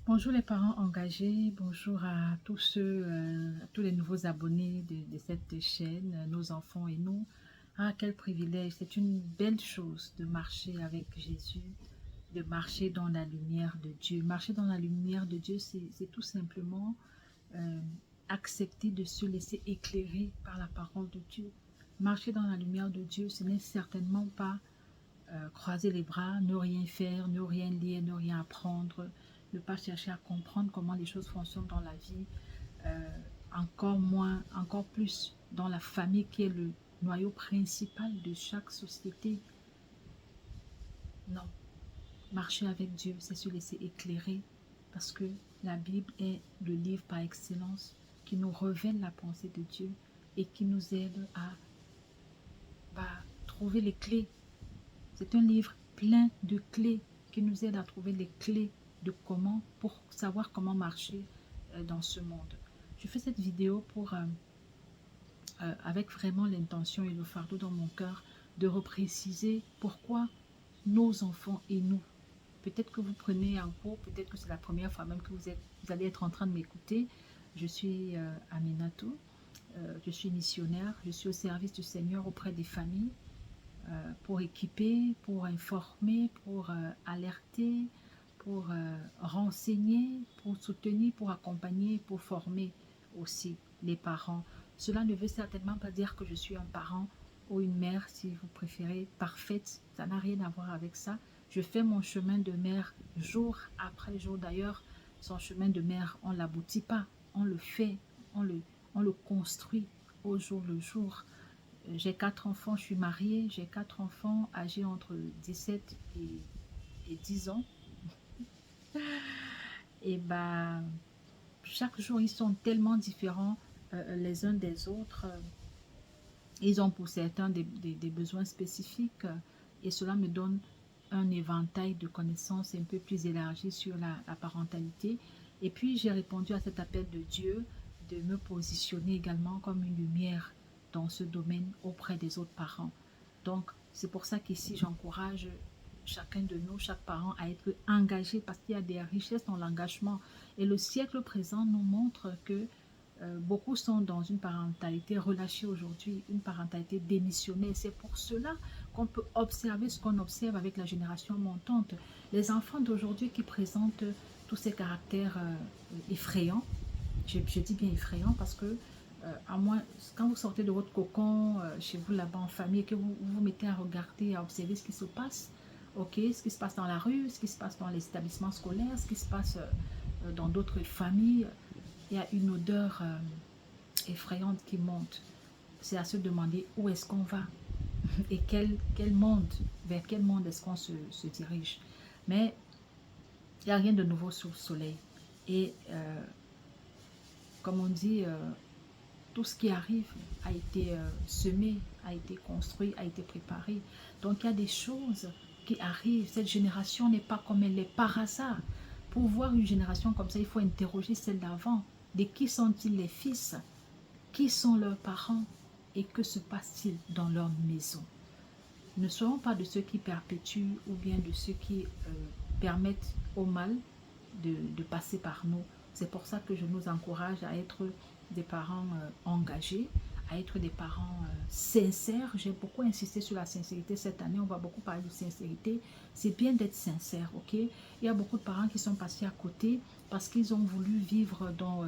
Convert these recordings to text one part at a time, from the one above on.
Bonjour les parents engagés, bonjour à tous ceux, à tous les nouveaux abonnés de cette chaîne, nos enfants et nous. Ah, quel privilège, c'est une belle chose de marcher avec Jésus, de marcher dans la lumière de Dieu. Marcher dans la lumière de Dieu, c'est tout simplement euh, accepter de se laisser éclairer par la parole de Dieu. Marcher dans la lumière de Dieu, ce n'est certainement pas croiser les bras, ne rien faire, ne rien lire, ne rien apprendre, ne pas chercher à comprendre comment les choses fonctionnent dans la vie, encore moins, encore plus dans la famille qui est le noyau principal de chaque société. Non, marcher avec Dieu, c'est se laisser éclairer parce que la Bible est le livre par excellence qui nous révèle la pensée de Dieu et qui nous aide à trouver les clés. C'est un livre plein de clés qui nous aide à trouver les clés de comment, pour savoir comment marcher dans ce monde. Je fais cette vidéo avec vraiment l'intention et le fardeau dans mon cœur de repréciser pourquoi nos enfants et nous. Peut-être que vous prenez un cours, peut-être que c'est la première fois même que vous allez être en train de m'écouter. Je suis Aminatou, je suis missionnaire, je suis au service du Seigneur auprès des familles pour équiper, pour informer, pour alerter, pour renseigner, pour soutenir, pour accompagner, pour former aussi les parents. Cela ne veut certainement pas dire que je suis un parent ou une mère, si vous préférez, parfaite. Ça n'a rien à voir avec ça. Je fais mon chemin de mère jour après jour. D'ailleurs, son chemin de mère, on ne l'aboutit pas. On le fait, on le, on le construit au jour le jour. J'ai 4 enfants, je suis mariée, j'ai 4 enfants âgés entre 17 et 10 ans. Et bah, chaque jour, ils sont tellement différents les uns des autres. Ils ont pour certains des besoins spécifiques et cela me donne un éventail de connaissances un peu plus élargi sur la parentalité. Et puis, j'ai répondu à cet appel de Dieu de me positionner également comme une lumière dans ce domaine auprès des autres parents. Donc, c'est pour ça qu'ici, j'encourage chacun de nous, chaque parent, à être engagé parce qu'il y a des richesses dans l'engagement. Et le siècle présent nous montre que beaucoup sont dans une parentalité relâchée aujourd'hui, une parentalité démissionnée. C'est pour cela qu'on peut observer ce qu'on observe avec la génération montante. Les enfants d'aujourd'hui qui présentent tous ces caractères effrayants, je dis bien effrayants parce que à moins, quand vous sortez de votre cocon chez vous là-bas en famille et que vous mettez à regarder, à observer ce qui se passe, ok, ce qui se passe dans la rue, ce qui se passe dans les établissements scolaires, ce qui se passe dans d'autres familles, il y a une odeur effrayante qui monte. C'est à se demander où est-ce qu'on va et quel monde, vers quel monde est-ce qu'on se dirige. Mais il n'y a rien de nouveau sous le soleil. Et comme on dit, tout ce qui arrive a été semé, a été construit, a été préparé. Donc il y a des choses qui arrivent. Cette génération n'est pas comme elle est par hasard. Pour voir une génération comme ça, il faut interroger celle d'avant. De qui sont-ils les fils? Qui sont leurs parents? Et que se passe-t-il dans leur maison? Ne soyons pas de ceux qui perpétuent ou bien de ceux qui permettent au mal de passer par nous. C'est pour ça que je nous encourage à être des parents engagés, à être des parents sincères. J'ai beaucoup insisté sur la sincérité cette année. On va beaucoup parler de sincérité. C'est bien d'être sincère, ok? Il y a beaucoup de parents qui sont passés à côté parce qu'ils ont voulu vivre dans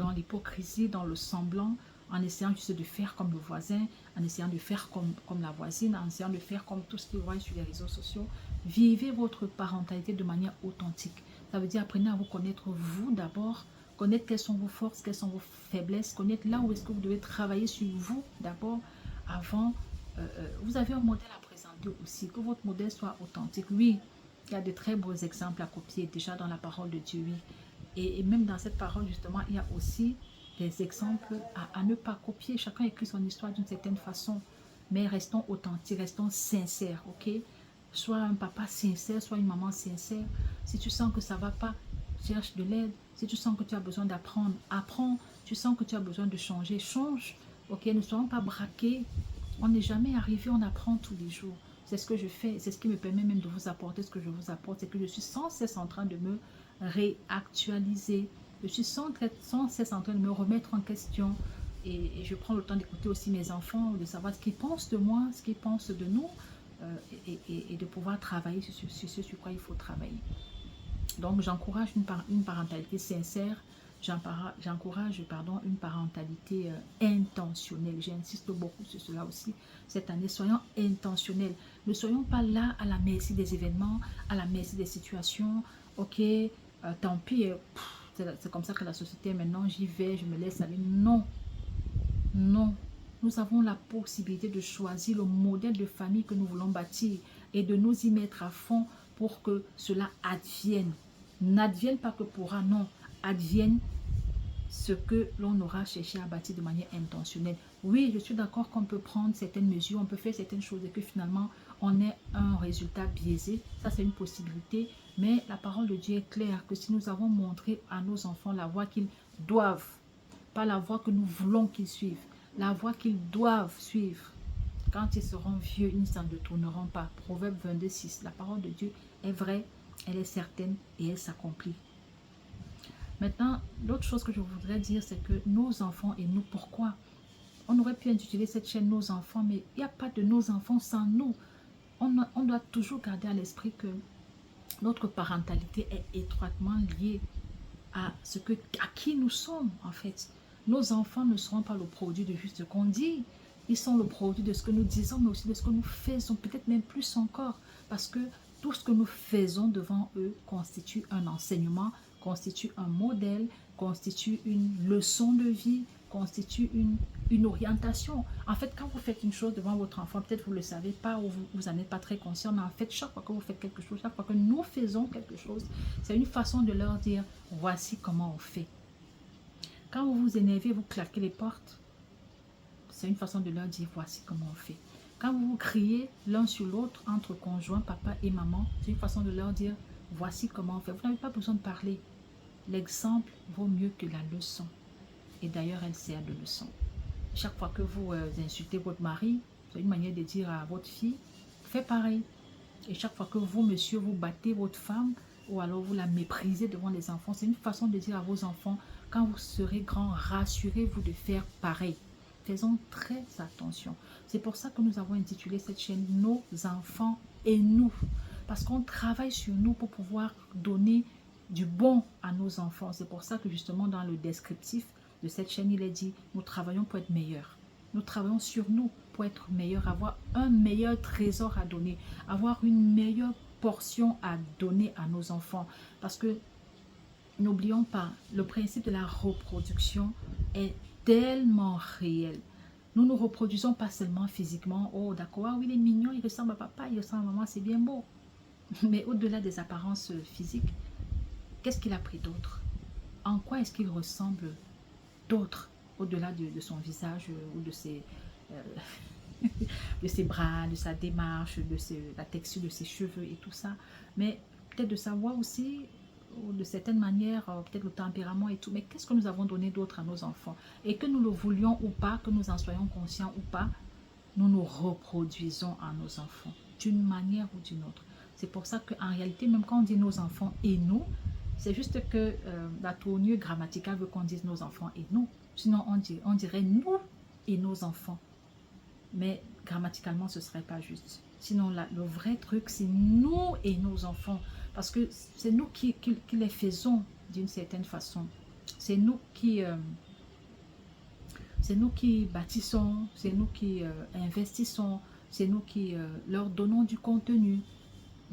l'hypocrisie, dans le semblant, en essayant juste de faire comme le voisin, en essayant de faire comme la voisine, en essayant de faire comme tout ce qu'ils voient sur les réseaux sociaux. Vivez votre parentalité de manière authentique. Ça veut dire apprenez à vous connaître vous d'abord, connaître quelles sont vos forces, quelles sont vos faiblesses, connaître là où est-ce que vous devez travailler sur vous d'abord avant. Vous avez un modèle à présenter aussi, que votre modèle soit authentique. Oui, il y a de très beaux exemples à copier déjà dans la parole de Dieu, oui. Et même dans cette parole, justement, il y a aussi des exemples à ne pas copier. Chacun écrit son histoire d'une certaine façon, mais restons authentiques, restons sincères, ok? Sois un papa sincère, sois une maman sincère. Si tu sens que ça ne va pas, cherche de l'aide. Si tu sens que tu as besoin d'apprendre, apprends. Tu sens que tu as besoin de changer, change. Ok, ne soyons pas braqués. On n'est jamais arrivé, on apprend tous les jours. C'est ce que je fais. C'est ce qui me permet même de vous apporter ce que je vous apporte. C'est que je suis sans cesse en train de me réactualiser. Je suis sans cesse en train de me remettre en question. Et je prends le temps d'écouter aussi mes enfants, de savoir ce qu'ils pensent de moi, ce qu'ils pensent de nous, et de pouvoir travailler sur ce sur quoi il faut travailler. Donc, j'encourage une parentalité sincère. J'encourage une parentalité intentionnelle. J'insiste beaucoup sur cela aussi. Cette année, soyons intentionnels. Ne soyons pas là à la merci des événements, à la merci des situations. Ok, tant pis, c'est comme ça que la société est maintenant. J'y vais, je me laisse aller. Non, non. Nous avons la possibilité de choisir le modèle de famille que nous voulons bâtir et de nous y mettre à fond pour que cela advienne. N'advienne pas que pourra, non. Advienne ce que l'on aura cherché à bâtir de manière intentionnelle. Oui, je suis d'accord qu'on peut prendre certaines mesures, on peut faire certaines choses et que finalement, on ait un résultat biaisé. Ça, c'est une possibilité. Mais la parole de Dieu est claire que si nous avons montré à nos enfants la voie qu'ils doivent, pas la voie que nous voulons qu'ils suivent, la voie qu'ils doivent suivre, quand ils seront vieux, ils ne s'en détourneront pas. Proverbe 22:6. La parole de Dieu est vraie, elle est certaine et elle s'accomplit. Maintenant, l'autre chose que je voudrais dire, c'est que nos enfants et nous, pourquoi? On aurait pu intituler cette chaîne Nos enfants, mais il n'y a pas de nos enfants sans nous. On doit toujours garder à l'esprit que notre parentalité est étroitement liée à qui nous sommes, en fait. Nos enfants ne seront pas le produit de juste ce qu'on dit. Ils sont le produit de ce que nous disons, mais aussi de ce que nous faisons, peut-être même plus encore. Parce que tout ce que nous faisons devant eux constitue un enseignement, constitue un modèle, constitue une leçon de vie, constitue une orientation. En fait, quand vous faites une chose devant votre enfant, peut-être vous ne le savez pas ou vous n'en êtes pas très conscient, mais en fait, chaque fois que vous faites quelque chose, chaque fois que nous faisons quelque chose, c'est une façon de leur dire, voici comment on fait. Quand vous vous énervez, vous claquez les portes, c'est une façon de leur dire, voici comment on fait. Quand vous vous criez l'un sur l'autre, entre conjoints, papa et maman, c'est une façon de leur dire, voici comment on fait. Vous n'avez pas besoin de parler. L'exemple vaut mieux que la leçon. Et d'ailleurs, elle sert de leçon. Chaque fois que vous insultez votre mari, c'est une manière de dire à votre fille, fais pareil. Et chaque fois que vous, monsieur, vous battez votre femme, ou alors vous la méprisez devant les enfants, c'est une façon de dire à vos enfants, quand vous serez grand, rassurez-vous de faire pareil. Faisons très attention. C'est pour ça que nous avons intitulé cette chaîne Nos enfants et nous. Parce qu'on travaille sur nous pour pouvoir donner du bon à nos enfants. C'est pour ça que justement dans le descriptif de cette chaîne, il est dit, nous travaillons pour être meilleurs. Nous travaillons sur nous pour être meilleurs, avoir un meilleur trésor à donner, avoir une meilleure portion à donner à nos enfants. Parce que n'oublions pas, le principe de la reproduction est tellement réel. Nous ne reproduisons pas seulement physiquement. Oh d'accord, ah oui, il est mignon, il ressemble à papa, il ressemble à maman, c'est bien beau. Mais au-delà des apparences physiques, qu'est-ce qu'il a pris d'autre? En quoi est-ce qu'il ressemble d'autre, au-delà de son visage ou de ses bras, de sa démarche, la texture de ses cheveux et tout ça. Mais peut-être de savoir aussi, de certaines manières, peut-être le tempérament et tout, mais qu'est-ce que nous avons donné d'autre à nos enfants? Et que nous le voulions ou pas, que nous en soyons conscients ou pas, nous nous reproduisons à nos enfants, d'une manière ou d'une autre. C'est pour ça qu'en réalité, même quand on dit nos enfants et nous, c'est juste que la tournure grammaticale veut qu'on dise nos enfants et nous. Sinon, on dirait nous et nos enfants. Mais grammaticalement, ce ne serait pas juste. Sinon, le vrai truc, c'est nous et nos enfants. Parce que c'est nous qui les faisons d'une certaine façon. C'est nous qui bâtissons, c'est nous qui investissons, c'est nous qui leur donnons du contenu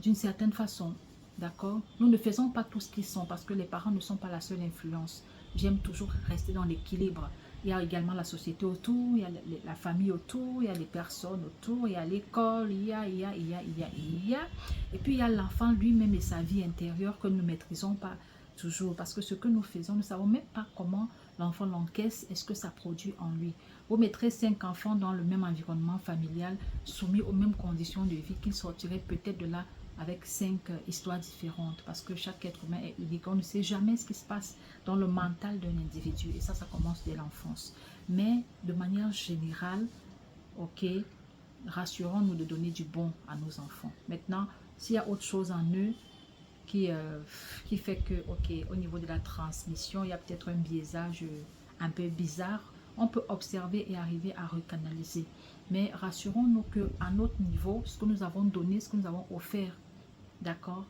d'une certaine façon. D'accord? Nous ne faisons pas tout ce qu'ils sont parce que les parents ne sont pas la seule influence. J'aime toujours rester dans l'équilibre. Il y a également la société autour, il y a la famille autour, il y a les personnes autour, il y a l'école, il y a. Et puis il y a l'enfant lui-même et sa vie intérieure que nous ne maîtrisons pas toujours. Parce que ce que nous faisons, nous ne savons même pas comment l'enfant l'encaisse, est-ce que ça produit en lui. Vous mettrez 5 enfants dans le même environnement familial, soumis aux mêmes conditions de vie, qu'ils sortiraient peut-être de là avec 5 histoires différentes, parce que chaque être humain est unique. On ne sait jamais ce qui se passe dans le mental d'un individu, et ça commence dès l'enfance. Mais de manière générale, ok, rassurons-nous de donner du bon à nos enfants. Maintenant, s'il y a autre chose en eux qui fait que, ok, au niveau de la transmission, il y a peut-être un biaisage un peu bizarre, on peut observer et arriver à recanaliser. Mais rassurons-nous qu'à notre niveau, ce que nous avons donné, ce que nous avons offert, d'accord,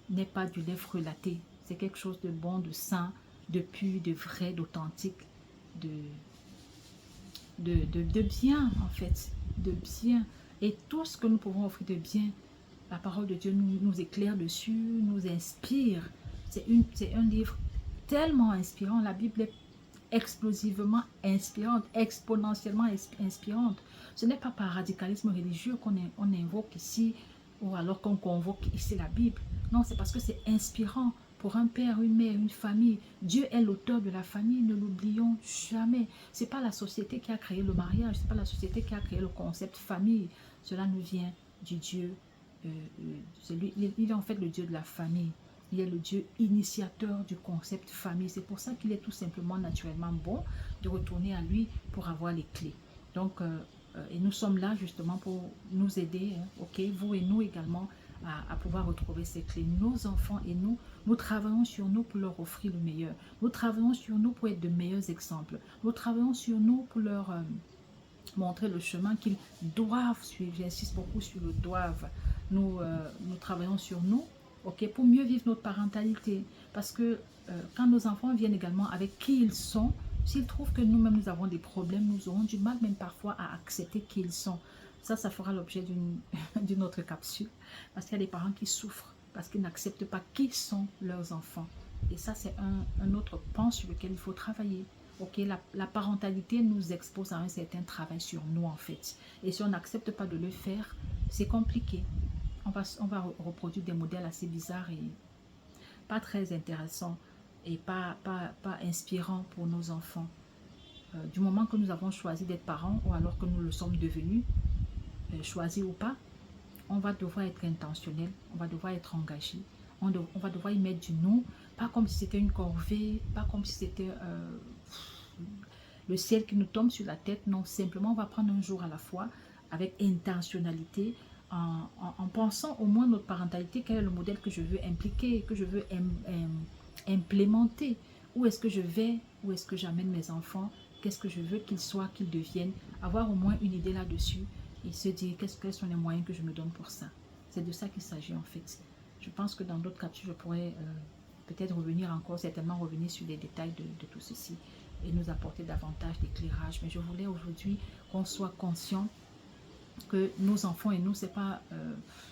n'est pas du lait frelaté. C'est quelque chose de bon, de sain, de pur, de vrai, d'authentique, de bien en fait, de bien. Et tout ce que nous pouvons offrir de bien, la parole de Dieu nous éclaire dessus, nous inspire. C'est un livre tellement inspirant. La Bible est explosivement inspirante, exponentiellement inspirante. Ce n'est pas par radicalisme religieux on invoque ici, ou alors qu'on convoque ici la Bible. Non, c'est parce que c'est inspirant pour un père, une mère, une famille. Dieu est l'auteur de la famille, ne l'oublions jamais. Ce n'est pas la société qui a créé le mariage, ce n'est pas la société qui a créé le concept famille. Cela nous vient du Dieu. Il est en fait le Dieu de la famille. Il est le Dieu initiateur du concept famille. C'est pour ça qu'il est tout simplement naturellement bon de retourner à lui pour avoir les clés. Donc, et nous sommes là justement pour nous aider, hein, ok, vous et nous également, à pouvoir retrouver ces clés. Nos enfants et nous travaillons sur nous pour leur offrir le meilleur. Nous travaillons sur nous pour être de meilleurs exemples. Nous travaillons sur nous pour leur montrer le chemin qu'ils doivent suivre. J'insiste beaucoup sur le doivent. Nous travaillons sur nous, ok, pour mieux vivre notre parentalité. Parce que quand nos enfants viennent également avec qui ils sont, s'ils trouvent que nous-mêmes nous avons des problèmes, nous aurons du mal même parfois à accepter qui ils sont. Ça fera l'objet d'une autre capsule. Parce qu'il y a des parents qui souffrent parce qu'ils n'acceptent pas qui sont leurs enfants. Et ça, c'est un autre pan sur lequel il faut travailler. Ok, la parentalité nous expose à un certain travail sur nous en fait. Et si on n'accepte pas de le faire, c'est compliqué. On va reproduire des modèles assez bizarres et pas très intéressants et pas inspirants pour nos enfants. Du moment que nous avons choisi d'être parents ou alors que nous le sommes devenus, choisis ou pas, on va devoir être intentionnel, on va devoir être engagé, on va devoir y mettre du nous, pas comme si c'était une corvée, pas comme si c'était le ciel qui nous tombe sur la tête. Non, simplement on va prendre un jour à la fois avec intentionnalité, en pensant au moins notre parentalité, quel est le modèle que je veux impliquer, que je veux implémenter, où est-ce que je vais, où est-ce que j'amène mes enfants, qu'est-ce que je veux qu'ils soient, qu'ils deviennent, avoir au moins une idée là-dessus et se dire quels sont les moyens que je me donne pour ça. C'est de ça qu'il s'agit en fait. Je pense que dans d'autres capsules, je pourrais peut-être revenir encore, certainement revenir sur les détails de tout ceci et nous apporter davantage d'éclairage. Mais je voulais aujourd'hui qu'on soit conscient que nos enfants et nous, ce n'est pas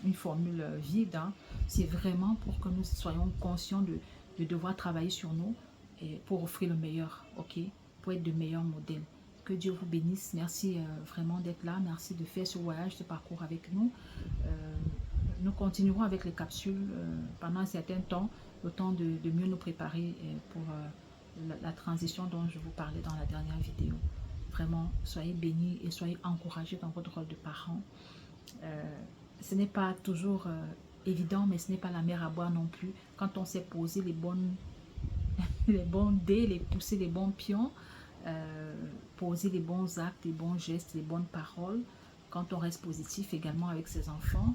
une formule vide, hein. C'est vraiment pour que nous soyons conscients de devoir travailler sur nous et pour offrir le meilleur, ok, pour être de meilleurs modèles. Que Dieu vous bénisse. Merci vraiment d'être là. Merci de faire ce voyage, ce parcours avec nous. Nous continuerons avec les capsules pendant un certain temps, le temps de mieux nous préparer pour la transition dont je vous parlais dans la dernière vidéo. Vraiment, soyez bénis et soyez encouragés dans votre rôle de parent. Ce n'est pas toujours évident, mais ce n'est pas la mer à boire non plus. Quand on sait poser les bons dés, pousser les bons pions, poser les bons actes, les bons gestes, les bonnes paroles, quand on reste positif également avec ses enfants,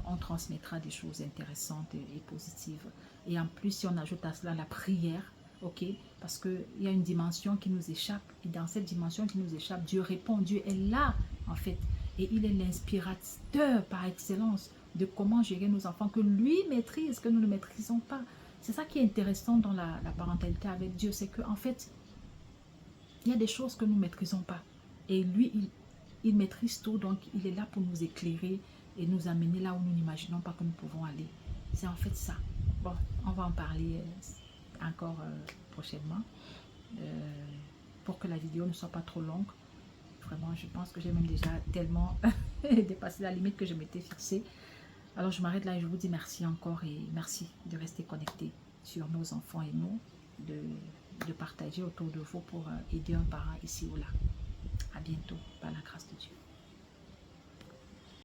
on transmettra des choses intéressantes et positives. Et en plus, si on ajoute à cela la prière, ok, parce qu'il y a une dimension qui nous échappe, et dans cette dimension qui nous échappe, Dieu répond, Dieu est là en fait, et il est l'inspirateur par excellence de comment gérer nos enfants, que lui maîtrise, que nous ne maîtrisons pas. C'est ça qui est intéressant dans la parentalité avec Dieu, c'est qu'en fait, il y a des choses que nous ne maîtrisons pas, et lui, il maîtrise tout, donc il est là pour nous éclairer et nous amener là où nous n'imaginons pas que nous pouvons aller. C'est en fait ça. Bon, on va en parler encore prochainement pour que la vidéo ne soit pas trop longue. Vraiment, je pense que j'ai même déjà tellement dépassé la limite que je m'étais fixée. Alors, je m'arrête là et je vous dis merci encore et merci de rester connecté sur nos enfants et nous, de partager autour de vous pour aider un parent ici ou là. À bientôt, par la grâce de Dieu.